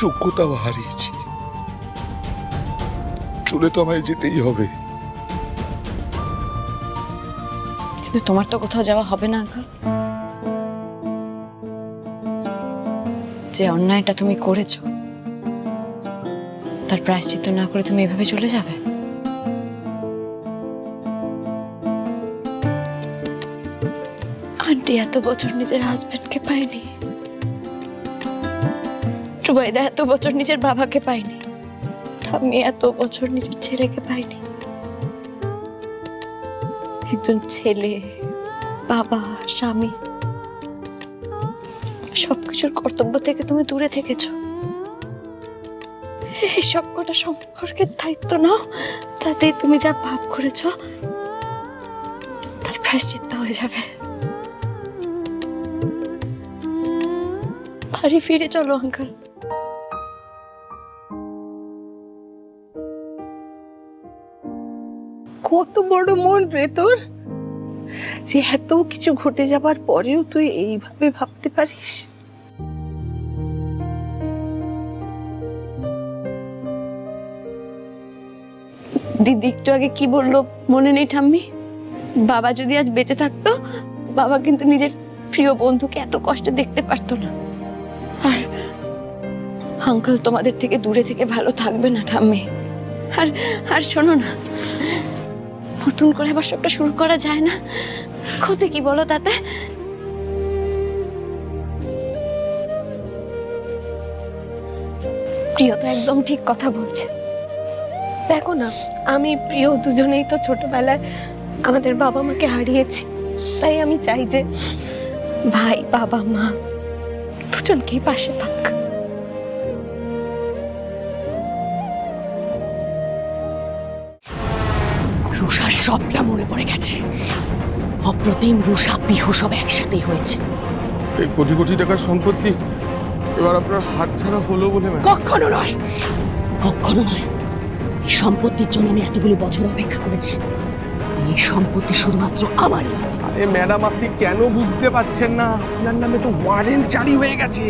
যোগ্যতাও হারিয়েছি। চলে তো আমায় যেতেই হবে। কিন্তু তোমার তো কোথাও যাওয়া হবে না আঙ্কেল। যে অন্যায়টা তুমি করেছো তার প্রায়শ্চিত্ত না করে তুমি এভাবে চলে যাবে? আন্টি এত বছর নিজের হাজবেন্ডকে পায়নি, রুবাইদা এত বছর নিজের বাবাকে পায়নি, ঠাম্মি এত বছর নিজের ছেলেকে পায়নি। একজন ছেলে, বাবা, স্বামী সবকিছুর কর্তব্য থেকে তুমি দূরে থেকেছো। এই সবকটা সম্পর্কের দায়িত্ব নাও, তাতেই তুমি যা পাপ করেছো তার প্রায়শ্চিত্ত হয়ে যাবে। বাড়ি ফিরে চলো আঙ্কেল। কত বড় মন রে তোর, যে এত কিছু ঘটে যাবার পরেও তুই এইভাবে ভাবতে পারিস। দিদি একটু আগে কি বললো মনে নেই ঠাম্মি? বাবা যদি আজ বেঁচে থাকতো, বাবা কিন্তু নিজের প্রিয় বন্ধুকে এত কষ্টে দেখতে পারতো না। আর আঙ্কেল তোমাদের থেকে দূরে থেকে ভালো থাকবে না ঠাম্মি। আর আর শোনো না, নতুন করে আবার সবটা শুরু করা যায় না? ক্ষতি কি বলো তাতে? প্রিয় তো একদম ঠিক কথা বলছে। দেখো না, আমি প্রিয় দুজনেই তো ছোটবেলায় আমাদের বাবা মাকে হারিয়েছি। তাই আমি চাই যে ভাই, বাবা, মা দুজনকেই পাশে পাক। রুষার সবটা মনে পড়ে গেছে। অপ্রতিম, রুষা, পিহু সব একসাথেই হয়েছে। এই কোটি কোটি টাকার সম্পত্তি এবার আপনার হাতছাড়া হলো বলে কখনো নয়, কখনো নয়। এই সম্পত্তির জন্য আমি এতগুলো বছর অপেক্ষা করেছি। এই সম্পত্তি শুধুমাত্র আমারই। আরে ম্যাডাম, আপনি কেন বুঝতে পারছেন না? আপনার নামে তো ওয়ারেন্ট জারি হয়ে গেছে।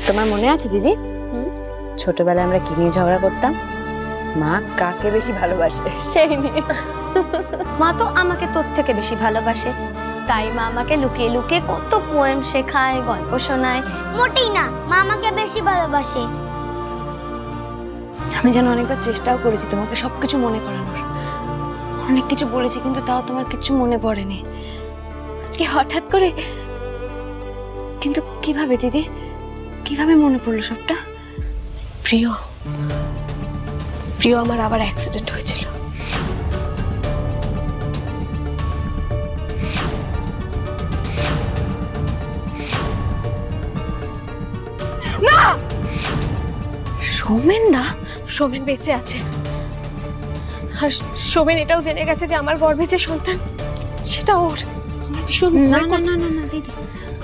তোমার মনে আছে দিদি, ছোটবেলায় আমরা কি নিয়ে ঝগড়া করতাম? মা কাকে বেশি ভালোবাসে সেই নিয়ে। মা তো আমাকে তোর থেকে বেশি ভালোবাসে, তাই মা আমাকে লুকিয়ে লুকিয়ে কত পোয়েম শেখায়, গল্প শোনায়। মোটেই না, মা আমাকে বেশি ভালোবাসে। আমি যেন অনেকবার চেষ্টাও করেছি তোমাকে সবকিছু মনে করানোর, অনেক কিছু বলেছি, কিন্তু তাও তোমার কিছু মনে পড়েনি। আজকে হঠাৎ করে, কিন্তু কিভাবে দিদি, কিভাবে মনে পড়লো সবটা? প্রিয়, প্রিয় আমার আবার অ্যাক্সিডেন্ট হয়েছিল। না, সোমেন দা? সোমেন বেঁচে আছে, আর সোমেন এটাও জেনে গেছে যে আমার গর্ভে যে সন্তান সেটা ওর। আমার ভীষণ না না না না না দিদি,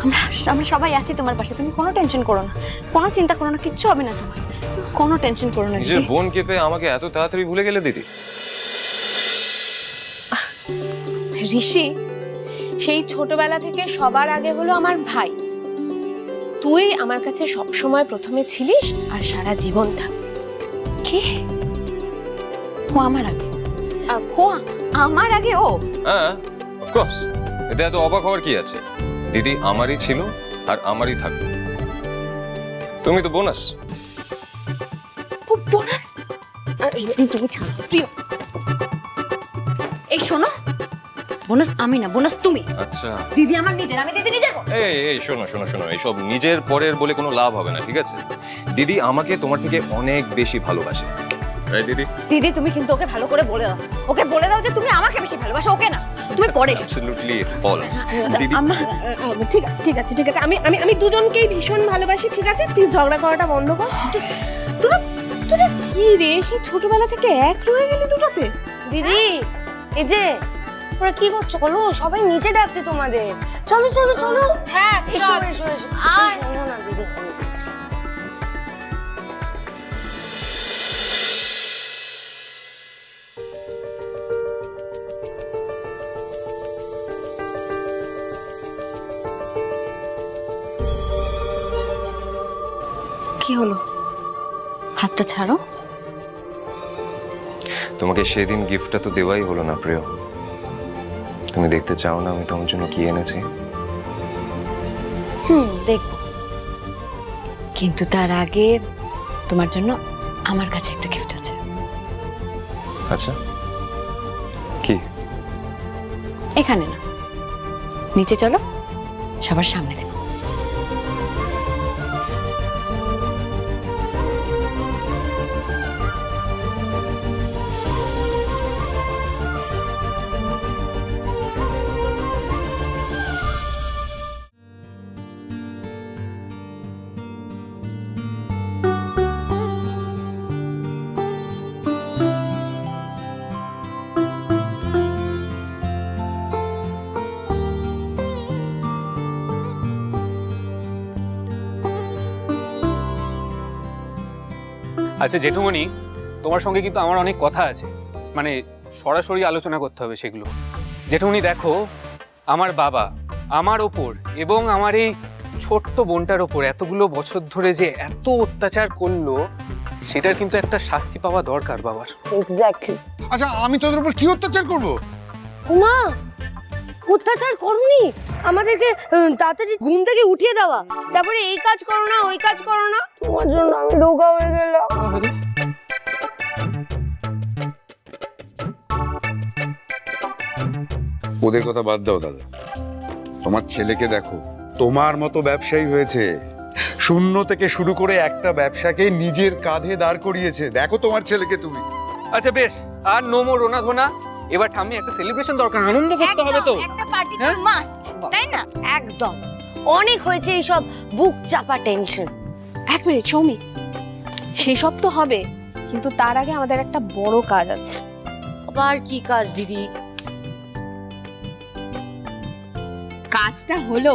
আমরা আমরা সবাই আছি তোমার পাশে, তুমি কোনো টেনশন করো না, কোনো চিন্তা করো না, কিচ্ছু হবে না তোমার, কোনো টেনশন করো না। নিজের বোনকে পেয়ে আমাকে এত তাড়াতাড়ি ভুলে গেলে দিদি? ঋষি, সেই ছোটবেলা থেকে সবার আগে হলো আমার ভাই। তুই আমার কাছে সব সময় প্রথমে ছিলিস আর সারা জীবন থাক। কি? ও আমার আগে? ও আমার আগে? ও হ্যাঁ, অফকোর্স। এতে এত অবাক হওয়ার কি আছে? দিদি আমারই ছিল আর আমারই থাকবে। তুমি তো বোনাস। ও বোনাস? দিদি তুমি ছাড়ো। প্রিয়, এই শোনো, বোনাস আমি না, বোনাস তুমি। আচ্ছা দিদি আমার নিজের, আমি দিদি নিজের। এই শোনো শোনো শোনো, এইসব নিজের পরের বলে কোনো লাভ হবে না, ঠিক আছে? দিদি আমাকে তোমার থেকে অনেক বেশি ভালোবাসে, রাইট দিদি? দিদি তুমি কিন্তু ওকে ভালো করে বলে দাও, ওকে বলে দাও যে তুমি আমাকে বেশি ভালোবাসো, ওকে না। তুমি পরে এসো। অ্যাবসলিউটলি ফলস দিদি। ঠিক আছে ঠিক আছে ঠিক আছে, আমি আমি আমি দুজনকেই ভীষণ ভালোবাসি, ঠিক আছে? প্লিজ ঝগড়া করাটা বন্ধ কর। তোরা তোরা কি রে, সেই ছোটবেলা থেকে এক রয়ে গেলি দুটোতে? দিদি এই যে তোমরা কি করছো বলো, সবাই নিচে ডাকছে তোমাদের। চলো চলো চলো। হ্যাঁ এসো এসো এসো। আয় শোনো না দিদি। কি হলো? হাতটা ছাড়ো। তোমাকে সেদিন গিফটটা তো দেওয়াই হলো না প্রিয়। তুমি দেখতে চাও না আমি তোমার জন্য কি এনেছি? দেখব, কিন্তু তার আগে তোমার জন্য আমার কাছে একটা গিফট আছে। আচ্ছা কি? এখানে না, নিচে চলো, সবার সামনে দেব। আচ্ছা জেঠুমণি, তোমার সঙ্গে কিন্তু আমার অনেক কথা আছে, মানে সরাসরি আলোচনা করতে হবে সেগুলো। জেঠুমণি দেখো, আমার বাবা আমার ওপর এবং আমার এই ছোট্ট বোনটার ওপর এতগুলো বছর ধরে যে এত অত্যাচার করলো, সেটার কিন্তু একটা শাস্তি পাওয়া দরকার বাবার। এক্স্যাক্টলি। আচ্ছা আমি তোদের উপর কি অত্যাচার করব? উমা অত্যাচার করুনি, আমাদেরকে তাড়াতাড়ি ঘুম থেকে উঠিয়ে দেওয়া, তারপরে এই কাজ করো না ওই কাজ করো না, তোমার জন্য আমি রোগা হয়ে গেলাম। ওদের কথা বাদ দাও দাদা, তোমার ছেলেকে দেখো, তোমার মতো ব্যবসায়ী হয়েছে, শূন্য থেকে শুরু করে একটা ব্যবসাকে নিজের কাঁধে দাঁড় করিয়েছে। দেখো তোমার ছেলেকে তুমি। আচ্ছা বেশ, আর নো মোর রোনা ধোনা। এবার ঠাম্মি একটা সেলিব্রেশন দরকার, আনন্দ করতে হবে তো। একটা পার্টি তো হ্যাঁ? মাস্ট, তাই না? একদম, অনেক হয়েছে এইসব বুক চাপা টেনশন। এক মিনিট সৌমি, সেসব তো হবে, কিন্তু তার আগে আমাদের একটা বড় কাজ আছে। আবার কি কাজ দিদি? কাজটা হলো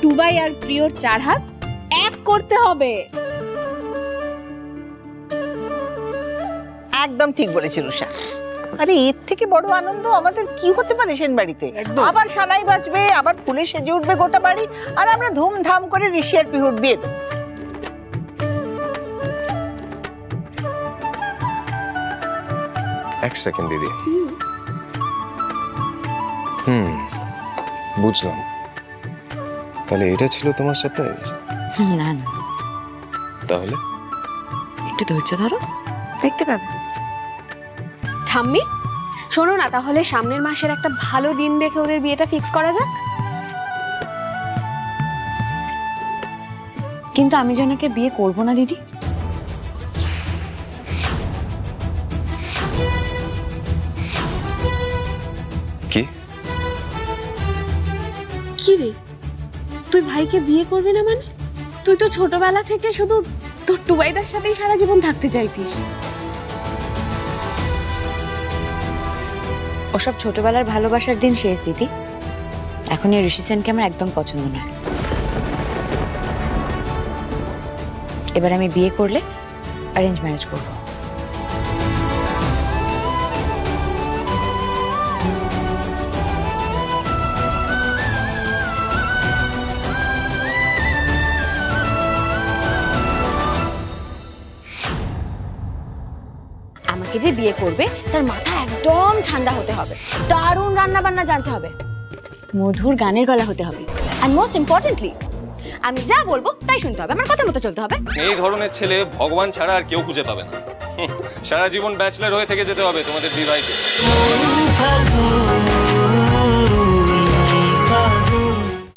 টুবাই আর প্রিয়র চার হাত এক করতে হবে। একদম ঠিক বলেছিল উষা। আরে এর থেকে বড় আনন্দ আমাদের কি হতে পারে সেন বাড়িতে? আবার সানাই বাজবে, আবার ফুলে সেজে উঠবে গোটা বাড়ি, আর আমরা ধুমধাম করে ঋষি আর পিহুর বিয়ে দেবো। এক সেকেন্ড দিদি। বুঝলাম, তাহলে এটা ছিল তোমার সারপ্রাইজ? না না, তাহলে একটু ধৈর্য ধরো, দেখতে পাবে। ঠাম্মি শোনো না, তাহলে সামনের মাসের একটা ভালো দিন দেখে ওদের বিয়েটা ফিক্স করা যাক। কিন্তু আমি জনকে বিয়ে করব না দিদি। কি? কি রে, তুই ভাইকে বিয়ে করবি না মানে? তুই তো ছোটবেলা থেকে শুধু তোর টুবাইদার সাথেই সারা জীবন থাকতে চাইতিস। ওসব ছোটবেলার ভালোবাসার দিন শেষ দিদি। এখন এই ঋষি সেনকে আমার একদম পছন্দ নয়। এবার আমি বিয়ে করলে অ্যারেঞ্জ ম্যারেজ করব। আমাকে যে বিয়ে করবে তার মাথা একদম ঠান্ডা হতে হবে, দারুণ রান্না বান্না জানতে হবে, মধুর গানের গলা হতে হবে, আর মোস্ট ইম্পর্টেন্টলি আমি যা বলবো তাই শুনতে হবে, আমার কথা মতো চলতে হবে। এই ধরনের ছেলে ভগবান ছাড়া আর কেউ খুঁজে পাবে না। সারা জীবন ব্যাচলার হয়ে থেকে যেতে হবে তোমাদের বিবাহিত।